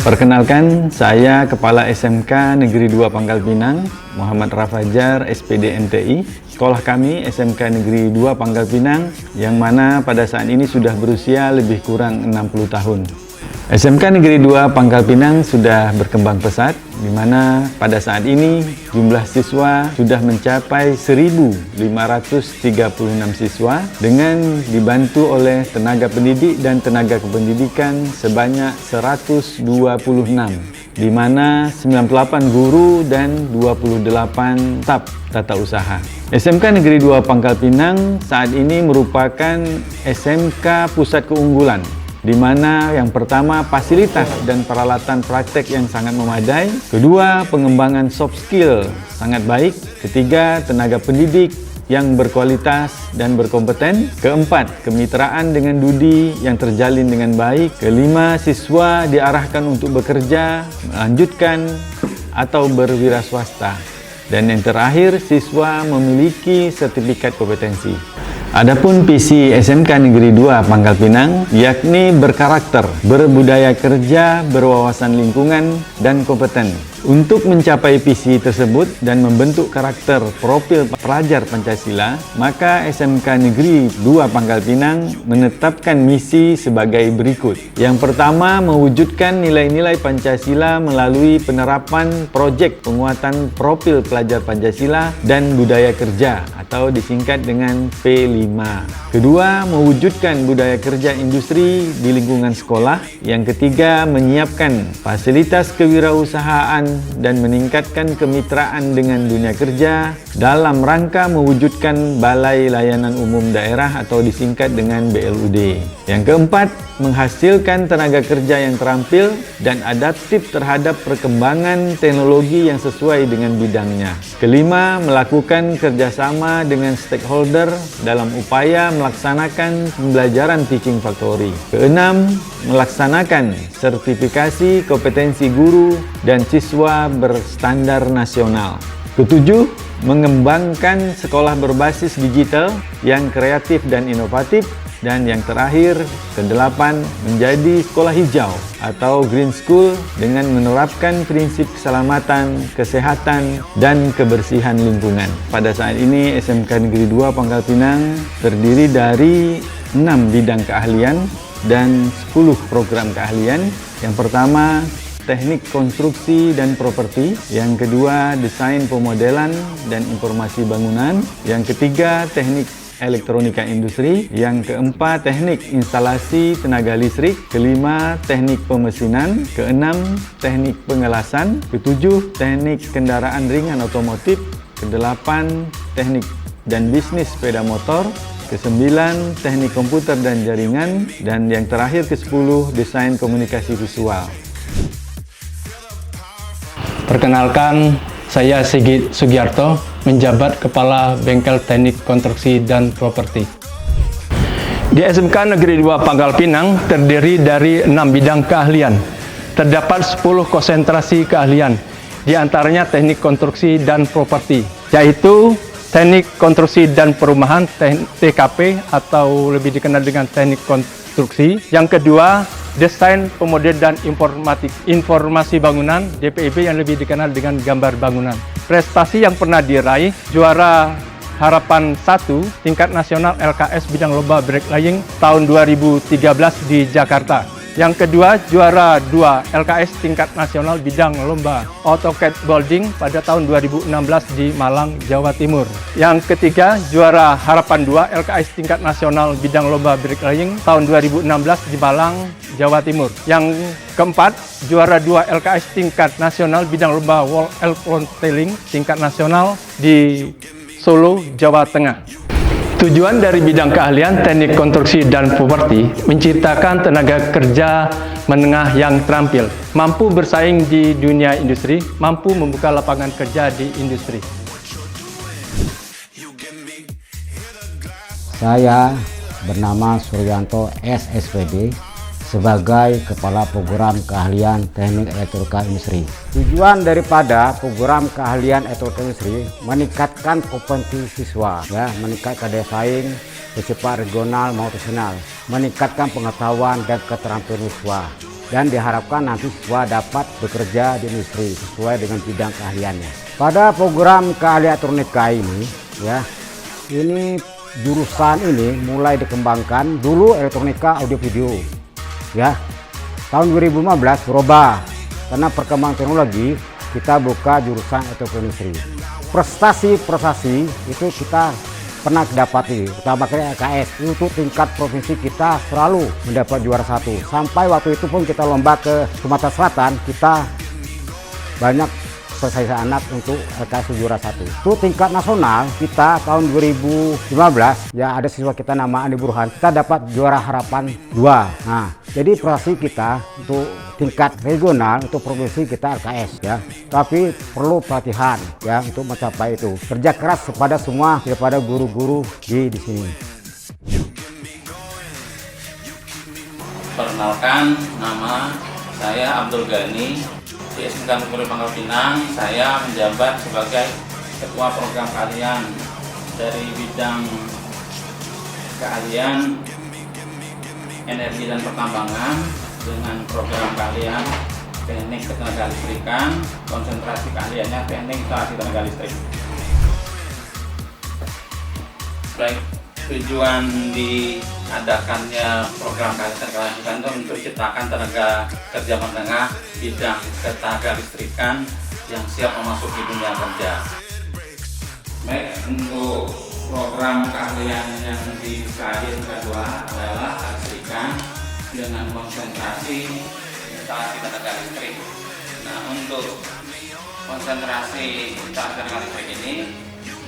Perkenalkan, saya Kepala SMK Negeri 2 Pangkal Pinang, Muhammad Rafajar, SPD MTI. Sekolah kami SMK Negeri 2 Pangkal Pinang, yang mana pada saat ini sudah berusia lebih kurang 60 tahun. SMK Negeri 2 Pangkal Pinang sudah berkembang pesat, di mana pada saat ini jumlah siswa sudah mencapai 1.536 siswa dengan dibantu oleh tenaga pendidik dan tenaga kependidikan sebanyak 126, di mana 98 guru dan 28 staf tata usaha. SMK Negeri 2 Pangkal Pinang saat ini merupakan SMK pusat keunggulan, di mana yang pertama fasilitas dan peralatan praktek yang sangat memadai, kedua pengembangan soft skill sangat baik, ketiga tenaga pendidik yang berkualitas dan berkompeten, keempat kemitraan dengan Dudi yang terjalin dengan baik, kelima siswa diarahkan untuk bekerja, melanjutkan atau berwira swasta, dan yang terakhir siswa memiliki sertifikat kompetensi. Adapun visi SMK Negeri 2 Pangkal Pinang yakni berkarakter, berbudaya kerja, berwawasan lingkungan, dan kompeten. Untuk mencapai visi tersebut dan membentuk karakter profil pelajar Pancasila, maka SMK Negeri 2 Pangkal Pinang menetapkan misi sebagai berikut. Yang pertama, mewujudkan nilai-nilai Pancasila melalui penerapan proyek penguatan profil pelajar Pancasila dan budaya kerja atau disingkat dengan P5. Kedua, mewujudkan budaya kerja industri di lingkungan sekolah. Yang ketiga, menyiapkan fasilitas kewirausahaan dan meningkatkan kemitraan dengan dunia kerja dalam rangka mewujudkan Balai Layanan Umum Daerah atau disingkat dengan BLUD. Yang keempat, menghasilkan tenaga kerja yang terampil dan adaptif terhadap perkembangan teknologi yang sesuai dengan bidangnya. Kelima, melakukan kerjasama dengan stakeholder dalam upaya melaksanakan pembelajaran teaching factory. Keenam, melaksanakan sertifikasi kompetensi guru dan siswa berstandar nasional. Ketujuh, mengembangkan sekolah berbasis digital yang kreatif dan inovatif. Dan yang terakhir, kedelapan, menjadi sekolah hijau atau green school dengan menerapkan prinsip keselamatan, kesehatan, dan kebersihan lingkungan. Pada saat ini SMK Negeri 2 Pangkal Pinang terdiri dari 6 bidang keahlian dan 10 program keahlian. Yang pertama, teknik konstruksi dan properti. Yang kedua, desain pemodelan dan informasi bangunan. Yang ketiga, teknik elektronika industri. Yang keempat, teknik instalasi tenaga listrik. Kelima, teknik pemesinan. Keenam, teknik pengelasan. Ketujuh, teknik kendaraan ringan otomotif. Kedelapan, teknik dan bisnis sepeda motor. Kesembilan, teknik komputer dan jaringan. Dan yang terakhir ke-10, desain komunikasi visual. Perkenalkan, saya Sigit Sugiarto, menjabat Kepala Bengkel Teknik Konstruksi dan Properti. Di SMK Negeri 2 Pangkal Pinang terdiri dari 6 bidang keahlian. Terdapat 10 konsentrasi keahlian, di antaranya teknik konstruksi dan properti, yaitu teknik konstruksi dan perumahan TKP atau lebih dikenal dengan teknik konstruksi. Yang kedua, desain pemodel dan informasi bangunan DPIB yang lebih dikenal dengan gambar bangunan. Prestasi yang pernah diraih, juara Harapan 1 tingkat nasional LKS bidang lomba bricklaying tahun 2013 di Jakarta. Yang kedua, juara 2 LKS tingkat nasional bidang lomba AutoCAD Building pada tahun 2016 di Malang, Jawa Timur. Yang ketiga, juara Harapan 2 LKS tingkat nasional bidang lomba bricklaying tahun 2016 di Malang, Jawa Timur. Yang keempat, juara 2 LKS tingkat nasional bidang lomba wall tiling tingkat nasional di Solo, Jawa Tengah. Tujuan dari bidang keahlian teknik konstruksi dan properti menciptakan tenaga kerja menengah yang terampil, mampu bersaing di dunia industri, mampu membuka lapangan kerja di industri. Saya bernama Suryanto SSPD sebagai Kepala Program Keahlian Teknik Elektronika Industri. Tujuan daripada program keahlian elektronika industri meningkatkan kompetensi siswa, meningkatkan daya saing bersifat regional maupun nasional, meningkatkan pengetahuan dan keterampilan siswa, dan diharapkan nanti siswa dapat bekerja di industri sesuai dengan bidang keahliannya. Pada program keahlian elektronika ini, ya, ini jurusan ini mulai dikembangkan dulu elektronika audio video, ya. Tahun 2015 berubah karena perkembangan teknologi, kita buka jurusan elektronika industri. Prestasi itu kita pernah dapati, utama kali LKS itu tingkat provinsi kita selalu mendapat juara 1. Sampai waktu itu pun kita lomba ke Sumatera Selatan, kita banyak prestasi anak untuk LKS juara 1. Itu tingkat nasional kita tahun 2015 ya, ada siswa kita nama Andi Burhan, kita dapat juara harapan 2. Nah, jadi prestasi kita untuk tingkat regional untuk provinsi kita LKS ya. Tapi perlu pelatihan ya untuk mencapai itu. Kerja keras kepada semua, kepada guru-guru di sini. Perkenalkan, nama saya Abdul Ghani. Di SMK Negeri Pangkal Pinang, saya menjabat sebagai Ketua Program Keahlian dari bidang keahlian energi dan pertambangan dengan program keahlian teknik ketenaga listrikan, konsentrasi keahliannya teknik instalasi tenaga listrik. Baik, tujuan diadakannya program keahlian itu untuk ciptakan tenaga kerja menengah bidang ketenaga listrikan yang siap memasuki dunia kerja. Baik, untuk program keahlian yang di KAIN kedua adalah listrikan dengan konsentrasi instalasi tenaga listrik. Nah, untuk konsentrasi instalasi tenaga listrik ini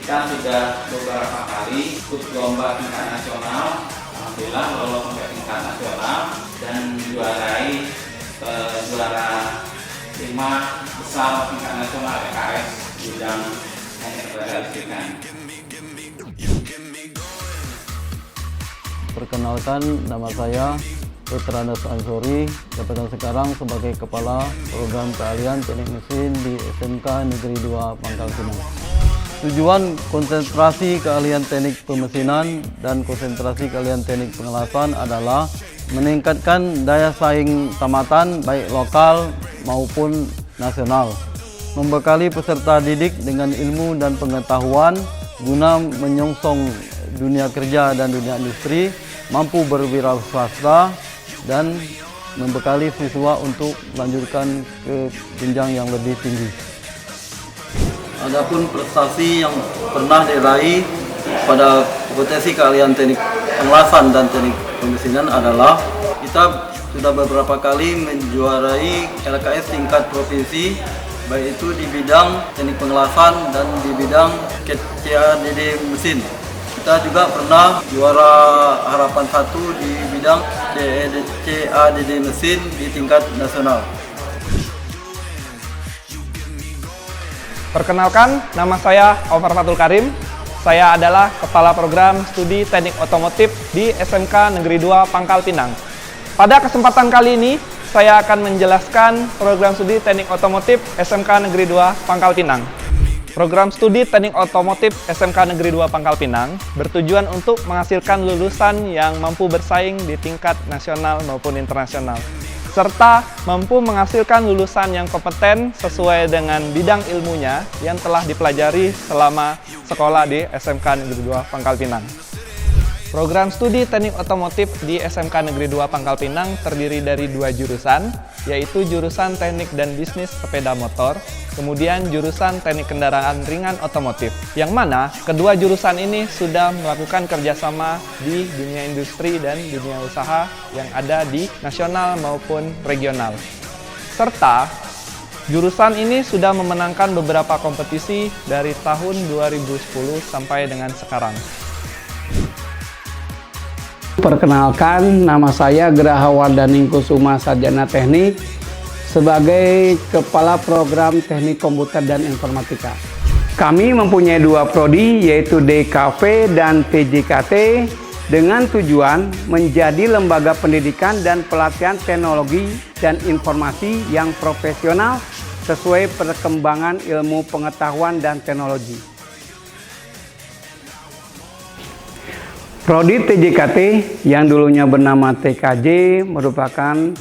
kita sudah beberapa kali ikut lomba tingkat nasional, alhamdulillah lolos sampai tingkat nasional dan juara 5 besar tingkat nasional LKS bidang tenaga listrikan. Perkenalkan, nama saya Putranas Ansori, jabatan sekarang sebagai Kepala Program Keahlian Teknik Mesin di SMK Negeri 2 Pangkal Pinang. Tujuan konsentrasi keahlian teknik pemesinan dan konsentrasi keahlian teknik pengelasan adalah meningkatkan daya saing tamatan baik lokal maupun nasional, membekali peserta didik dengan ilmu dan pengetahuan guna menyongsong dunia kerja dan dunia industri, mampu berwirausaha dan membekali siswa untuk melanjutkan ke jenjang yang lebih tinggi. Adapun prestasi yang pernah diraih pada kompetensi keahlian teknik pengelasan dan teknik pemesinan adalah kita sudah beberapa kali menjuarai LKS tingkat provinsi, baik itu di bidang teknik pengelasan dan di bidang CADD mesin. Kita juga pernah juara harapan 1 di bidang CADD mesin di tingkat nasional. Perkenalkan, nama saya Omar Fatul Karim. Saya adalah Kepala Program Studi Teknik Otomotif di SMK Negeri 2 Pangkal Pinang. Pada kesempatan kali ini, saya akan menjelaskan program studi Teknik Otomotif SMK Negeri 2 Pangkal Pinang. Program studi Teknik Otomotif SMK Negeri 2 Pangkal Pinang bertujuan untuk menghasilkan lulusan yang mampu bersaing di tingkat nasional maupun internasional, serta mampu menghasilkan lulusan yang kompeten sesuai dengan bidang ilmunya yang telah dipelajari selama sekolah di SMK Negeri 2 Pangkal Pinang. Program studi Teknik Otomotif di SMK Negeri 2 Pangkal Pinang terdiri dari 2 jurusan, yaitu jurusan Teknik dan Bisnis Sepeda Motor, kemudian jurusan Teknik Kendaraan Ringan Otomotif, yang mana kedua jurusan ini sudah melakukan kerjasama di dunia industri dan dunia usaha yang ada di nasional maupun regional. Serta jurusan ini sudah memenangkan beberapa kompetisi dari tahun 2010 sampai dengan sekarang. Perkenalkan, nama saya Geraha Wardani Kusuma, Sarjana Teknik sebagai Kepala Program Teknik Komputer dan Informatika. Kami mempunyai 2 prodi, yaitu DKV dan PJKT, dengan tujuan menjadi lembaga pendidikan dan pelatihan teknologi dan informasi yang profesional sesuai perkembangan ilmu pengetahuan dan teknologi. Prodi TJKT yang dulunya bernama TKJ merupakan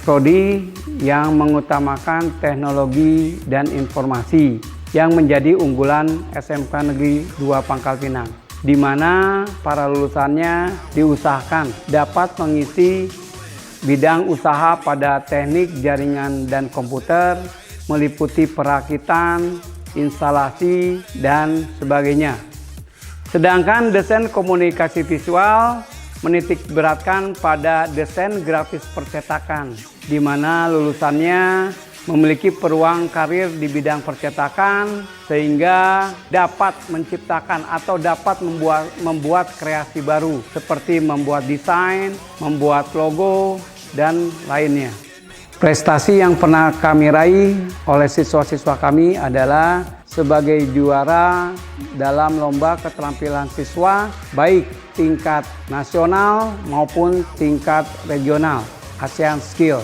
prodi yang mengutamakan teknologi dan informasi yang menjadi unggulan SMK Negeri 2 Pangkal Pinang, di mana para lulusannya diusahakan dapat mengisi bidang usaha pada teknik jaringan dan komputer, meliputi perakitan, instalasi, dan sebagainya. Sedangkan desain komunikasi visual menitik beratkan pada desain grafis percetakan, di mana lulusannya memiliki peluang karir di bidang percetakan sehingga dapat menciptakan atau dapat membuat kreasi baru seperti membuat desain, membuat logo, dan lainnya. Prestasi yang pernah kami raih oleh siswa-siswa kami adalah sebagai juara dalam lomba keterampilan siswa baik tingkat nasional maupun tingkat regional ASEAN Skill.